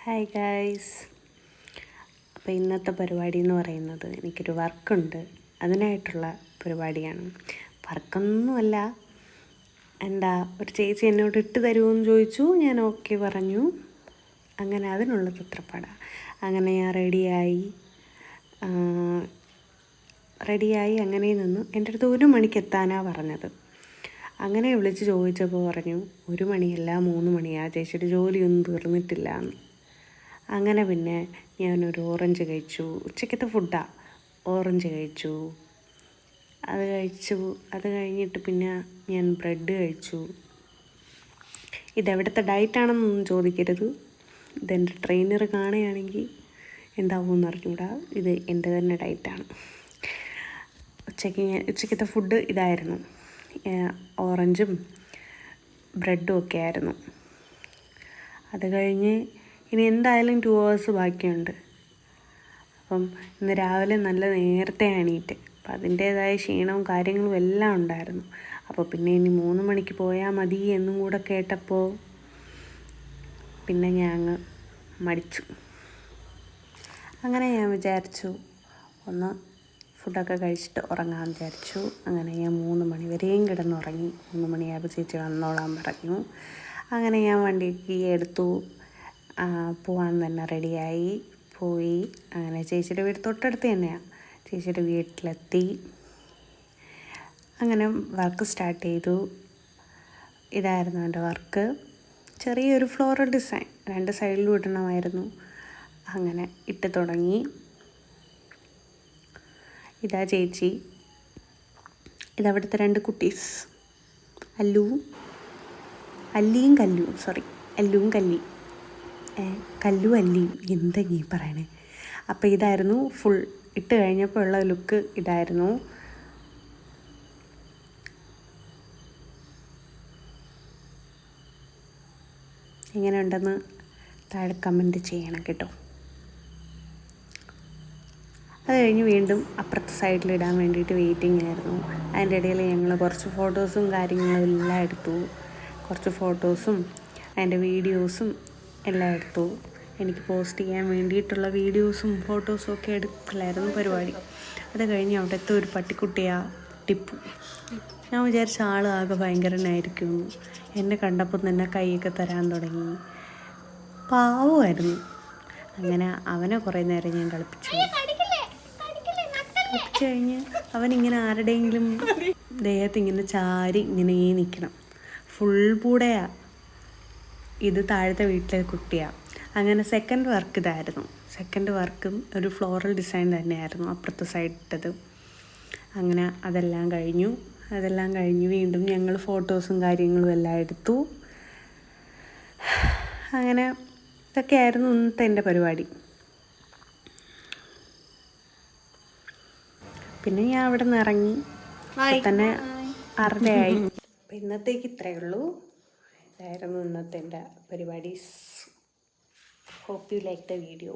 Hi guys. അപ്പോൾ ഇന്നത്തെ പരിപാടി എന്ന് പറയുന്നത് എനിക്കൊരു വർക്കുണ്ട്, അതിനായിട്ടുള്ള പരിപാടിയാണ്. വർക്കൊന്നുമല്ല, ഒരു ചേച്ചി എന്നോട് ഇട്ട് തരുമെന്ന് ചോദിച്ചു. ഞാൻ ഓക്കെ പറഞ്ഞു. അങ്ങനെ അതിനുള്ള തത്രപ്പാടാണ്. അങ്ങനെ ഞാൻ റെഡിയായി അങ്ങനെ നിന്ന് എൻ്റെ അടുത്ത് 1 മണിക്ക് എത്താനാണ് പറഞ്ഞത്. അങ്ങനെ വിളിച്ച് ചോദിച്ചപ്പോൾ പറഞ്ഞു 1 മണിയല്ല 3 മണിയാണ്, ചേച്ചിയുടെ ജോലിയൊന്നും തീർന്നിട്ടില്ല എന്ന്. അങ്ങനെ പിന്നെ ഞാനൊരു ഓറഞ്ച് കഴിച്ചു. ഉച്ചക്കത്തെ ഫുഡാണ്. ഓറഞ്ച് കഴിച്ചു. അത് കഴിഞ്ഞിട്ട് പിന്നെ ഞാൻ ബ്രെഡ് കഴിച്ചു. ഇതെവിടുത്തെ ഡയറ്റാണെന്നൊന്നും ചോദിക്കരുത്. ഇതെൻ്റെ ട്രെയിനർ കാണുകയാണെങ്കിൽ എന്താവുമെന്ന് അറിഞ്ഞൂടാ. ഇത് എൻ്റെ തന്നെ ഡയറ്റാണ്. ഉച്ചക്കത്തെ ഫുഡ് ഇതായിരുന്നു. ഓറഞ്ചും ബ്രെഡും ഒക്കെ ആയിരുന്നു. അത് കഴിഞ്ഞ് ഇനി എന്തായാലും 2 hours ബാക്കിയുണ്ട്. അപ്പം ഇന്ന് രാവിലെ നല്ല നേരത്തെ എണീറ്റ്. അപ്പം അതിൻ്റേതായ ക്ഷീണവും കാര്യങ്ങളും എല്ലാം ഉണ്ടായിരുന്നു. അപ്പോൾ പിന്നെ ഇനി 3 മണിക്ക് പോയാൽ മതി എന്നും കൂടെ കേട്ടപ്പോൾ പിന്നെ ഞാൻ അങ്ങ് മടിച്ചു. അങ്ങനെ ഞാൻ വിചാരിച്ചു ഒന്ന് ഫുഡൊക്കെ കഴിച്ചിട്ട് ഉറങ്ങാൻ വിചാരിച്ചു. അങ്ങനെ ഞാൻ 3 മണി വരെയും കിടന്നുറങ്ങി. 3 മണിയായപ്പോൾ ചേച്ചി വന്നോളാൻ പറഞ്ഞു. അങ്ങനെ ഞാൻ വണ്ടി കീ എടുത്തു, പോകാൻ തന്നെ റെഡിയായി പോയി. അങ്ങനെ ചേച്ചിയുടെ വീട് തൊട്ടടുത്ത് തന്നെയാണ്. ചേച്ചിയുടെ വീട്ടിലെത്തി. അങ്ങനെ വർക്ക് സ്റ്റാർട്ട് ചെയ്തു. ഇതായിരുന്നു എൻ്റെ വർക്ക്. ചെറിയൊരു ഫ്ലോറൽ ഡിസൈൻ 2 സൈഡിലും ഇടണമായിരുന്നു. അങ്ങനെ ഇട്ട് തുടങ്ങി. ഇതാ ചേച്ചി, ഇതവിടുത്തെ 2 കുട്ടീസ്, അല്ലുവും കല്ലും അല്ലിയും എന്തെങ്കിലും പറയണേ. അപ്പോൾ ഇതായിരുന്നു ഫുൾ ഇട്ട് കഴിഞ്ഞപ്പോൾ ഉള്ള ലുക്ക്. ഇതായിരുന്നു. എങ്ങനെ ഉണ്ടെന്ന് താഴെ കമൻറ്റ് ചെയ്യണം കേട്ടോ. അത് കഴിഞ്ഞ് വീണ്ടും അപ്പുറത്തെ സൈഡിലിടാൻ വേണ്ടിയിട്ട് വെയിറ്റിംഗ് ആയിരുന്നു. അതിൻ്റെ ഇടയിൽ ഞങ്ങൾ കുറച്ച് ഫോട്ടോസും കാര്യങ്ങളും എല്ലാം എടുത്തു. കുറച്ച് ഫോട്ടോസും അതിൻ്റെ വീഡിയോസും എല്ലാം എടുത്തു. എനിക്ക് പോസ്റ്റ് ചെയ്യാൻ വേണ്ടിയിട്ടുള്ള വീഡിയോസും ഫോട്ടോസും ഒക്കെ എടുക്കലായിരുന്നു പരിപാടി. അത് കഴിഞ്ഞ് അവിടുത്തെ ഒരു പട്ടിക്കുട്ടിയാണ് ടിപ്പു. ഞാൻ വിചാരിച്ച ആകെ ഭയങ്കരനായിരിക്കും. എന്നെ കണ്ടപ്പോൾ തന്നെ കൈയൊക്കെ തരാൻ തുടങ്ങി. പാവമായിരുന്നു. അങ്ങനെ അവനെ കുറേ നേരം ഞാൻ കളിപ്പിച്ചു കഴിഞ്ഞ് അവനിങ്ങനെ ആരുടെയെങ്കിലും ദേഹത്ത് ഇങ്ങനെ ചാരി ഇങ്ങനെ നിൽക്കണം. ഫുൾ പൂടെയാണ്. ഇത് താഴത്തെ വീട്ടിലെ കുട്ടിയാണ്. അങ്ങനെ സെക്കൻഡ് വർക്ക് ഇതായിരുന്നു. സെക്കൻഡ് വർക്കും ഒരു ഫ്ലോറൽ ഡിസൈൻ തന്നെയായിരുന്നു അപ്പുറത്തെ സൈഡിട്ടത്. അങ്ങനെ അതെല്ലാം കഴിഞ്ഞു വീണ്ടും ഞങ്ങൾ ഫോട്ടോസും കാര്യങ്ങളും എല്ലാം എടുത്തു. അങ്ങനെ ഇതൊക്കെയായിരുന്നു ഇന്നത്തെ എൻ്റെ പരിപാടി. പിന്നെ ഞാൻ അവിടെ നിന്ന് ഇറങ്ങി തന്നെ 6:30 അപ്പം ഇന്നത്തേക്ക് ഇത്രയേ ഉള്ളൂ. ഇതായിരുന്നു ഇന്നത്തെ എൻ്റെ പരിപാടി. Hope you like the video.